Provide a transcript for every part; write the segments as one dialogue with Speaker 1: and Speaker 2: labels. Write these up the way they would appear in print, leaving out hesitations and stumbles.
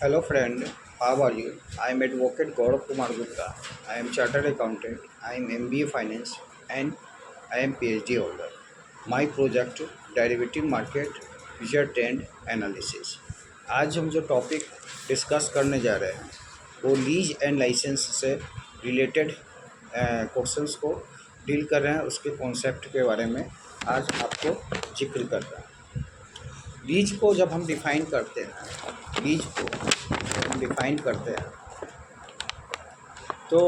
Speaker 1: Hello friend, how are you? I am Advocate Gaurav Kumar Gupta. I am Chartered Accountant. I am MBA Finance and I am PhD holder. My project Derivative Market Future Trend Analysis. आज हम जो topic discuss करने जा रहे हैं वो lease and licence से related questions को डील कर रहे हैं, उसके कॉन्सेप्ट के बारे में आज आपको जिक्र कर रहा है। लीज को जब हम डिफाइन करते हैं लीज को जब हम डिफाइन करते हैं तो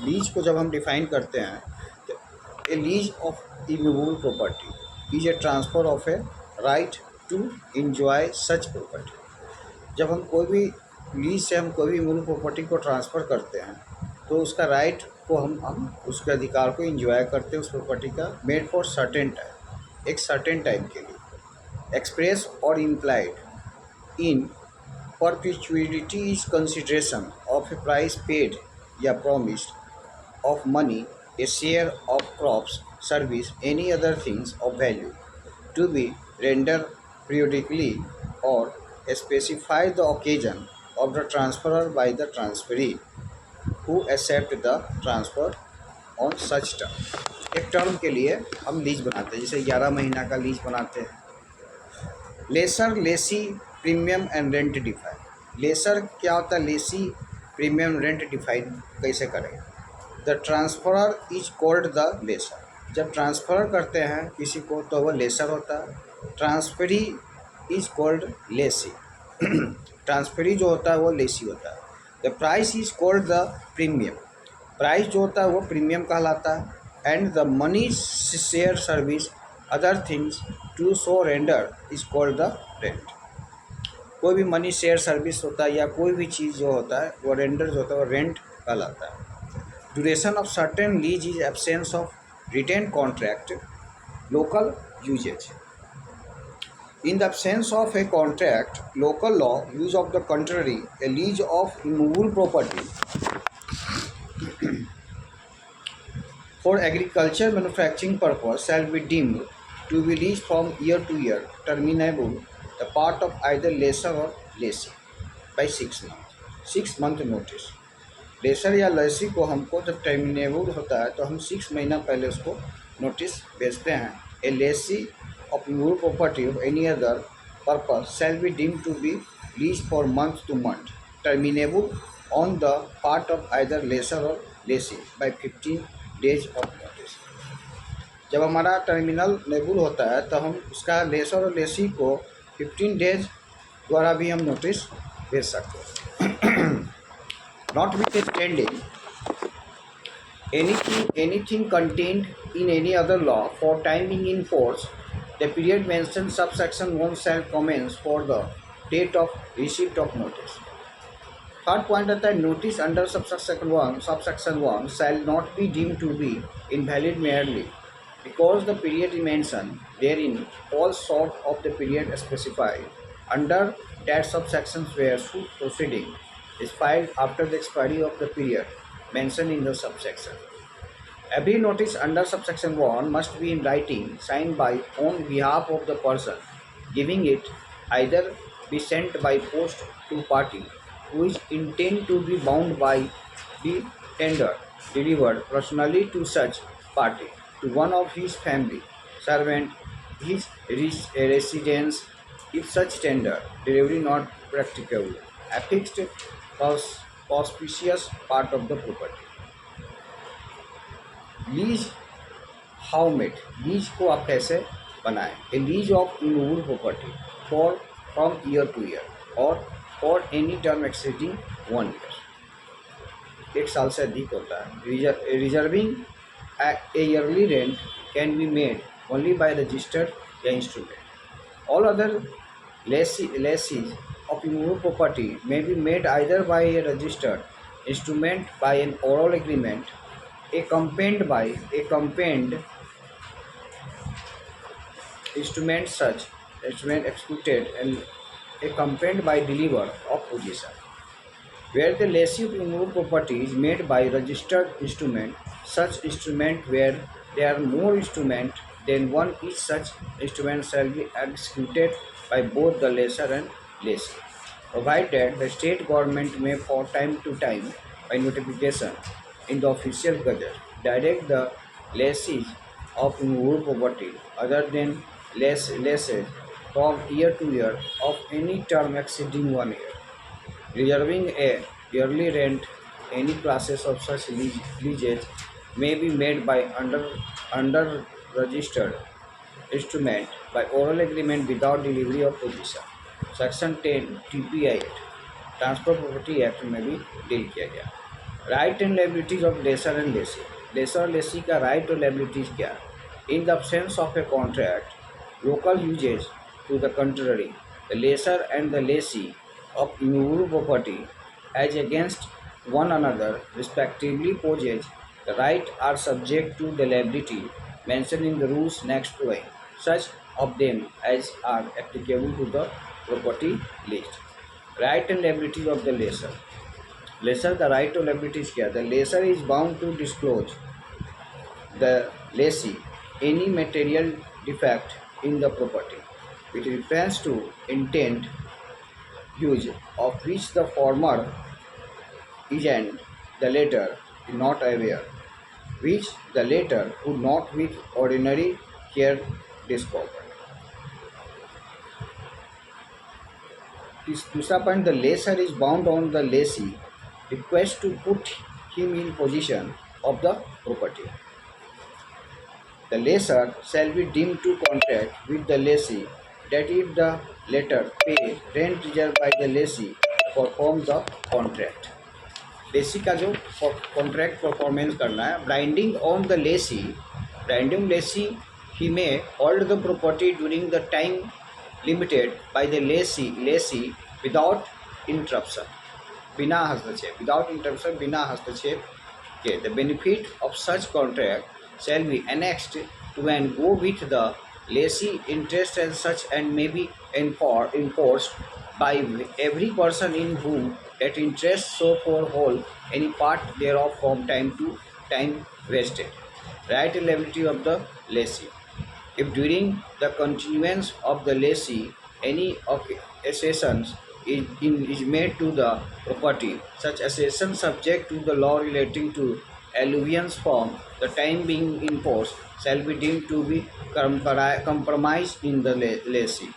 Speaker 1: लीज को जब हम डिफाइन करते हैं तो a lease of immovable property is a transfer of a right to enjoy such property. जब हम कोई भी लीज से हम कोई भी इमूवेबल प्रॉपर्टी को ट्रांसफ़र करते हैं तो उसका राइट को हम उसके अधिकार को इंजॉय करते हैं उस प्रॉपर्टी का, मेड फॉर सर्टेन टाइम, एक सर्टेन टाइम के लिए। एक्सप्रेस और implied in perpetuity is consideration of a price paid या promised of money, a share of crops, service, any other things of value to be rendered periodically or specify the occasion of the transfer by the transferee who accept the transfer on such term। एक term के लिए हम lease बनाते हैं, जैसे 11 महीना का lease बनाते हैं। Lessor lessee premium and rent define. Lessor क्या होता है? लेसी प्रीमियम रेंट डिफाइन कैसे करें? The transferor is called the lessor. जब ट्रांसफ़र करते हैं किसी को तो वह लेसर होता है। Transferee is called lessee. Transferee जो होता है वो लेसी होता है। The price is called the premium. Price जो होता है वो प्रीमियम कहलाता है। And the money share service other things to so render is called the rent. कोई भी मनी शेयर सर्विस होता है या कोई भी चीज़ जो होता है वो रेंडर जो होता है वो रेंट कहलाता है। Duration of certain lease is absence of written contract local usages. In the absence of a contract, local law use of the contrary, a lease of immovable property for agriculture manufacturing purpose shall be deemed to be leased from year to year, terminable the part of either lessor or lessee by 6 months। 6 month notice। Laser या लेसी को हमको जब terminable होता है तो हम 6 महीना पहले उसको नोटिस भेजते हैं। ए Lesi of your property of any other purpose shall be deemed to be leased for month to month, terminable on the part of either lessor or lessee by 15 days of notice। जब हमारा terminal नेबुल होता है तो हम उसका laser और लेसी को 15 days द्वारा भी हम नोटिस भेज सकते हैं। Notwithstanding anything contained in any other law for time being in force, the period mentioned subsection 1 shall commence for the date of receipt of notice। Third point आता है notice under subsection 1 shall not be deemed to be invalid merely because the period mentioned therein falls short of the period specified under that subsection where suit proceeding is filed after the expiry of the period mentioned in the subsection। Every notice under subsection 1 must be in writing, signed by on behalf of the person giving it, either be sent by post to party who is intended to be bound by the tender, delivered personally to such party, to one of his family, servant, his residence, if such tender delivery not practicable, affixed auspicious part of the property। Lease how made. Lease को आप कैसे बनाएं? A lease of immovable property for from year to year और for any term exceeding 1 year. 1 साल से अधिक होता है। Reserving a yearly rent can be made only by registered या instrument. All other leases of immovable property may be made either by a registered instrument by an oral agreement accompanied by instrument, such instrument executed and accompanied by deliver of possession। Where the lessee of immovable property is made by registered instrument, such instrument where there are more instruments than one, each such instrument shall be executed by both the lessor and lessee, provided the state government may from time to time, by notification in the official gazette, direct the lessees of immovable property other than lessees from year to year of any term exceeding 1 year, reserving a yearly rent. Any classes of such leases may be made by under registered instrument by oral agreement without delivery of possession. Section 10 TPI Act, transfer property act में भी deal किया गया। Right and liabilities of lessor and lessee. Lessor और lessee का right और liabilities क्या है? In the absence of a contract, local usage to the contrary, the lessor and the lessee of immovable property as against one another respectively possess the right are subject to the liability mentioned in the rules next to it, such of them as are applicable to the property list. Right and liabilities of the lessor. Lessor का right और liabilities क्या? The lessor is bound to disclose the lessee any material defect in the property with reference to intent use of which the former is and the latter is not aware, which the latter would not with ordinary care discover. दूसरा point, the lessor is bound on the lessee request to put him in position of the property. The lessor shall be deemed to contract with the lessee that if the latter pay rent reserved by the lessee perform the contract. Lessee का जो contract performance करना है, binding on the lessee, binding lessee he may hold the property during the time limited by the lessee without interruption, बिना हस्तक्षेप, without interruption, बिना हस्तक्षेप के. The benefit of such contract shall be annexed to and go with the lessee interest as such and may be enforced by every person in whom that interest so forhold any part thereof from time to time vested. Right and liability of the lessee. If during the continuance of the lessee any accessions is made to the property, such accession subject to the law relating to alluvions from the time being enforced shall be deemed to be compromised in the lessee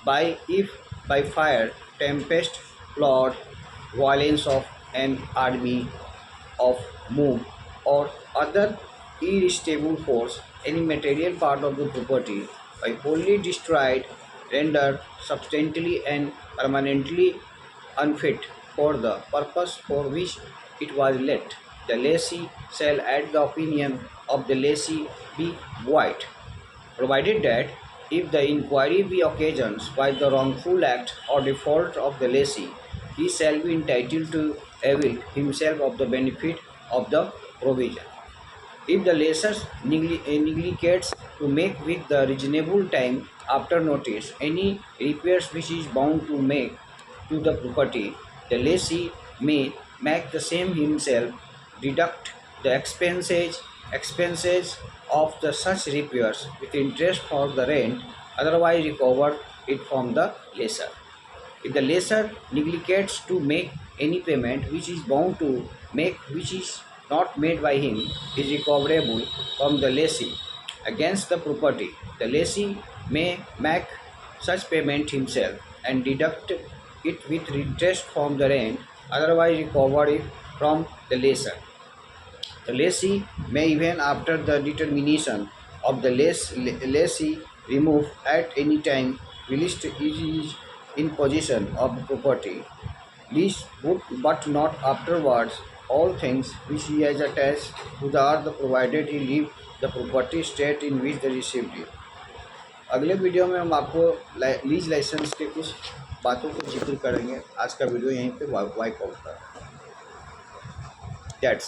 Speaker 1: by if by fire, tempest, flood, violence of an army of mob or other irresistible force, any material part of the property by wholly destroyed, rendered substantially and permanently unfit for the purpose for which it was let. The lessee shall at the opinion of the lessee be void, provided that if the inquiry be occasioned by the wrongful act or default of the lessee, he shall be entitled to avail himself of the benefit of the provision. If the lessor neglects to make with the reasonable time after notice any repairs which is bound to make to the property, the lessee may make the same himself, deduct the expenses of the such repairs with interest for the rent, otherwise recover it from the lessor. If the lessor neglects to make any payment which is bound to make, which is not made by him, is recoverable from the lessee against the property. The lessee may make such payment himself and deduct it with interest from the rent, otherwise recover it from the lessor. The lessee may even after the determination of the lessee remove at any time whilst he is in possession of the property, least but not afterwards all things which he has attached to the earth provided he leave the property state in which they received it. अगले video में हम आपको lease licence के कुछ बातों को जिक्र करेंगे. आज का वीडियो यहीं पे वाइप आउट कर. दैट्स